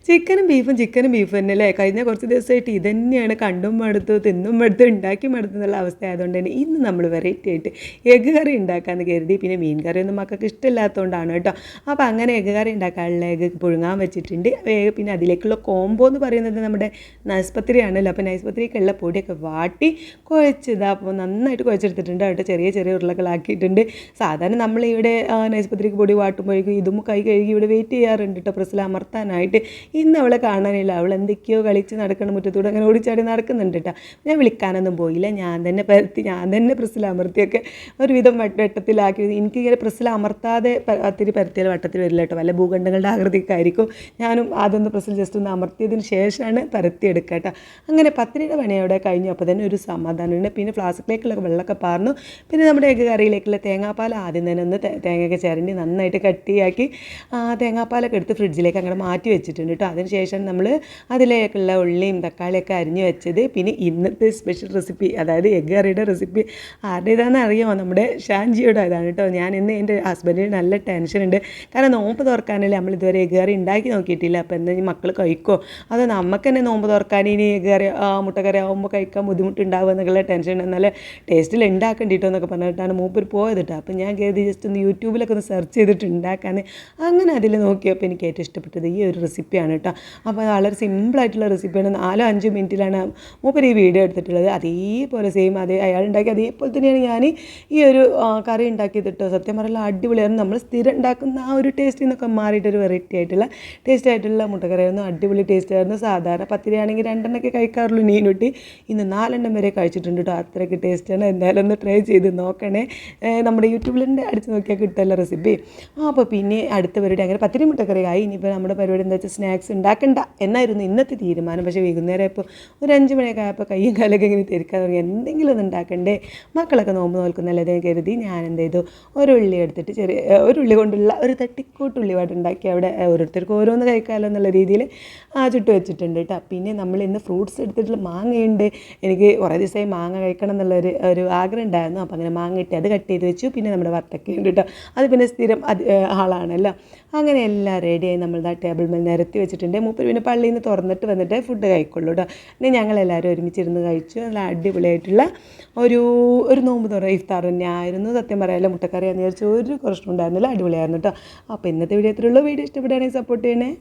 ചിക്കനും ബീഫും തന്നെ അല്ലേ. കഴിഞ്ഞ കുറച്ച് ദിവസമായിട്ട് ഇതന്നെയാണ്, കണ്ടും മടുത്തു തിന്നും മടുത്തു ഉണ്ടാക്കി മടുത്തു എന്നുള്ള അവസ്ഥ ആയതുകൊണ്ട് തന്നെ ഇന്ന് നമ്മൾ വെറൈറ്റി ആയിട്ട് എഗ്ഗ് കറി ഉണ്ടാക്കാമെന്ന് കരുതി. പിന്നെ മീൻ കറിയൊന്നും മക്കൾക്ക് ഇഷ്ടമില്ലാത്തതുകൊണ്ടാണ് കേട്ടോ. അപ്പോൾ അങ്ങനെ എഗ്ഗ് കറി ഉണ്ടാക്കാനുള്ള എഗ്ഗ് പുഴുങ്ങാൻ വെച്ചിട്ടുണ്ട്. പിന്നെ അതിലേക്കുള്ള കോംബോ എന്ന് പറയുന്നത് നമ്മുടെ നൈസ്പത്രി ആണല്ലോ. അപ്പോൾ നൈസ്പത്രിക്കുള്ള പൊടിയൊക്കെ വാട്ടി കുഴച്ചതാ. അപ്പോൾ നന്നായിട്ട് കുഴച്ചെടുത്തിട്ടുണ്ട് കേട്ടോ. ചെറിയ ചെറിയ ഉരുളകളാക്കിയിട്ടുണ്ട്. സാധാരണ നമ്മളിവിടെ നൈസ്പത്രിക്ക് പൊടി വാട്ടുമ്പോഴേക്കും ഇതും കൈ കഴുകി ഇവിടെ വെയിറ്റ് ചെയ്യാറുണ്ട് കേട്ടോ, പ്രസ്സിൽ അമർത്താനായിട്ട്. ഇന്ന് അവളെ കാണാനില്ല. അവൾ എന്തൊക്കെയോ കളിച്ച് നടക്കണം, മുറ്റത്തൂടെ അങ്ങനെ ഓടിച്ചാടി നടക്കുന്നുണ്ട് കേട്ടോ. ഞാൻ വിളിക്കാനൊന്നും പോയില്ല. ഞാൻ തന്നെ പരത്തി, ഞാൻ തന്നെ പ്രസ്സിൽ അമർത്തിയൊക്കെ ഒരുവിധം വെട്ടത്തിലാക്കി. എനിക്കിങ്ങനെ പ്രസ്സിൽ അമർത്താതെ ഒത്തിരി പരത്തിയാൽ വട്ടത്തിൽ വരില്ല കേട്ടോ, വല്ല ഭൂഖണ്ഡങ്ങളുടെ ആകൃതിയൊക്കെ ആയിരിക്കും. ഞാനും അതൊന്ന് പ്രസ്സിൽ ജസ്റ്റ് ഒന്ന് അമർത്തിയതിന് ശേഷമാണ് പരത്തിയെടുക്കുക കേട്ടോ. അങ്ങനെ പത്തിരിയുടെ പണി അവിടെ കഴിഞ്ഞു. അപ്പോൾ തന്നെ ഒരു സമാധാനമുണ്ട്. പിന്നെ ഫ്ലാസ്കിലേക്കുള്ള വെള്ളമൊക്കെ പാർന്നു. പിന്നെ നമ്മുടെ എഗ്ഗ് കറിയിലേക്കുള്ള തേങ്ങാപ്പാൽ ആദ്യം തന്നെ ഒന്ന് തേങ്ങയൊക്കെ ചിരണ്ടി നന്നായിട്ട് കട്ടിയാക്കി തേങ്ങാപ്പാലൊക്കെ എടുത്ത് ഫ്രിഡ്ജിലേക്ക് അങ്ങനെ മാറ്റി വെച്ചിട്ടുണ്ട് കേട്ടോ. അതിനുശേഷം നമ്മൾ അതിലേക്കുള്ള ഉള്ളിയും തക്കാളിയൊക്കെ അരിഞ്ഞ് വെച്ചത്. പിന്നെ ഇന്നത്തെ സ്പെഷ്യൽ റെസിപ്പി, അതായത് എഗ്ഗ് കറിയുടെ റെസിപ്പി ആരുടെ ഇതാണെന്ന് അറിയാമോ? നമ്മുടെ ഷാൻജിയുടെ ഇതാണ് കേട്ടോ. ഞാൻ ഇന്ന് എൻ്റെ ഹസ്ബൻഡിന് നല്ല ടെൻഷനുണ്ട്. കാരണം നോമ്പ് തുറക്കാനല്ലേ നമ്മൾ ഇതുവരെ എഗ്ഗ് കറി ഉണ്ടാക്കി നോക്കിയിട്ടില്ല. അപ്പോൾ എന്താ മക്കൾ കഴിക്കുമോ, അതോ നമുക്ക് തന്നെ നോമ്പ് തുറക്കാൻ ഇനി എഗ്ഗ് കറി മുട്ടക്കറി ആകുമ്പോൾ കഴിക്കാൻ ബുദ്ധിമുട്ടുണ്ടാവുക എന്നുള്ള ടെൻഷൻ. എന്നാലും ടേസ്റ്റിൽ ഉണ്ടാക്കേണ്ടിട്ടോ എന്നൊക്കെ പറഞ്ഞിട്ടാണ് മൂപ്പർ പോയത് കേട്ടോ. അപ്പോൾ ഞാൻ കരുതി ജസ്റ്റ് ഒന്ന് യൂട്യൂബിലൊക്കെ ഒന്ന് സെർച്ച് ചെയ്തിട്ട് ഉണ്ടാക്കാൻ. അങ്ങനെ അതിൽ നോക്കിയപ്പോൾ എനിക്ക് ഏറ്റവും ഇഷ്ടപ്പെട്ടത് ഈ ഒരു റെസിപ്പിയാണ് കേട്ടോ. അപ്പോൾ വളരെ സിമ്പിളായിട്ടുള്ള റെസിപ്പിയാണ്. 4-5 മിനിറ്റിലാണ് മൂപ്പർ ഈ വീഡിയോ എടുത്തിട്ടുള്ളത്. അതേപോലെ സെയിം അയാൾ ഉണ്ടാക്കി അതേപോലെ തന്നെയാണ് ഞാൻ ഈ ഒരു കറി ഉണ്ടാക്കിയത് കേട്ടോ. സത്യം പറഞ്ഞാൽ അടിപൊളിയായിരുന്നു. നമ്മൾ സ്ഥിരം ഉണ്ടാക്കുന്ന ആ ഒരു ടേസ്റ്റിൽ നിന്നൊക്കെ മാറിയിട്ടൊരു വെറൈറ്റി ആയിട്ടുള്ള ടേസ്റ്റ് ആയിട്ടുള്ള മുട്ടക്കറിയായിരുന്നു. അടിപൊളി ടേസ്റ്റ് ആയിരുന്നു. സാധാരണ പത്തിരിയാണെങ്കിൽ 2 കഴിക്കാറുള്ളൂ നീനുട്ടി. ഇന്ന് 4 വരെ കഴിച്ചിട്ടുണ്ട് കേട്ടോ. അത്രയ്ക്ക് ടേസ്റ്റാണ്. എന്തായാലും ഒന്ന് ട്രൈ ചെയ്ത് നോക്കണേ. നമ്മുടെ യൂട്യൂബിലുണ്ട്, അടിച്ച് നോക്കിയാൽ കിട്ടുമല്ലോ റെസിപ്പി. അപ്പോൾ പിന്നെ അടുത്ത പരിപാടി അങ്ങനെ പത്തിരി മുട്ടക്കറി ആയി. ഇനിയിപ്പോൾ നമ്മുടെ പരിപാടി എന്താ വെച്ചാൽ സ്നാക്സ് ഉണ്ടാക്കണ്ട എന്നായിരുന്നു ഇന്നത്തെ തീരുമാനം. പക്ഷേ വൈകുന്നേരം ഇപ്പോൾ ഒരു 5 മണിയൊക്കെ ആയപ്പോൾ കയ്യും കാലൊക്കെ ഇങ്ങനെ തിരിക്കാൻ തുടങ്ങി. എന്തെങ്കിലും ഒന്ന് ഉണ്ടാക്കണ്ടേ, മക്കളൊക്കെ നോമ്പ് നോൽക്കുന്നല്ലേ കരുതി ഞാൻ എന്ത് ചെയ്തു, ഒരു ഉള്ളി എടുത്തിട്ട് ഒരു ഉള്ളി കൊണ്ടുള്ള ഒരു തട്ടിക്കൂട്ടുള്ളി വാട്ട് ഉണ്ടാക്കി അവിടെ ഓരോരുത്തർക്ക് ഓരോന്ന് കഴിക്കാമല്ലോ എന്നുള്ള രീതിയിൽ ചുട്ട് വെച്ചിട്ടുണ്ട് കേട്ടോ. പിന്നെ നമ്മൾ ഇന്ന് ഫ്രൂട്ട്സ് എടുത്തിട്ടുള്ള മാങ്ങയുണ്ട്. എനിക്ക് കുറേ ദിവസമായി മാങ്ങ കഴിക്കണം ഒരു ആഗ്രഹം ഉണ്ടായിരുന്നു. അപ്പോൾ അങ്ങനെ മാങ്ങ ഇട്ട് അത് കട്ട് ചെയ്ത് വെച്ചു. പിന്നെ നമ്മുടെ വത്തക്ക ഉണ്ട് കേട്ടോ, അത് പിന്നെ സ്ഥിരം ആളാണല്ലോ. അങ്ങനെ എല്ലാം റെഡിയായി നമ്മൾ ടേബിൾ മേൽ നിരത്തി വെച്ചിട്ടുണ്ട്. മൂപ്പർ പിന്നെ പള്ളിയിൽ നിന്ന് തുറന്നിട്ട് വന്നിട്ട് ഫുഡ് കഴിക്കുള്ളൂ കേട്ടോ. പിന്നെ ഞങ്ങളെല്ലാവരും ഒരുമിച്ചിരുന്ന് കഴിച്ചു. നല്ല അടിപൊളിയായിട്ടുള്ള ഒരു നോമ്പ് തുറ ഇഫ്താർ തന്നെ ആയിരുന്നു. സത്യം പറയാമല്ലോ, മുട്ടക്കറി എന്ന് വിചാരിച്ച ഒരു പ്രശ്നം ഉണ്ടായിരുന്നില്ല, അടിപൊളിയായിരുന്നു കേട്ടോ. അപ്പോൾ ഇന്നത്തെ വീഡിയോ ഇത്രയുള്ളൂ. വീഡിയോ ഇഷ്ടപ്പെടുകയാണെങ്കിൽ സപ്പോർട്ട് ചെയ്യണേ.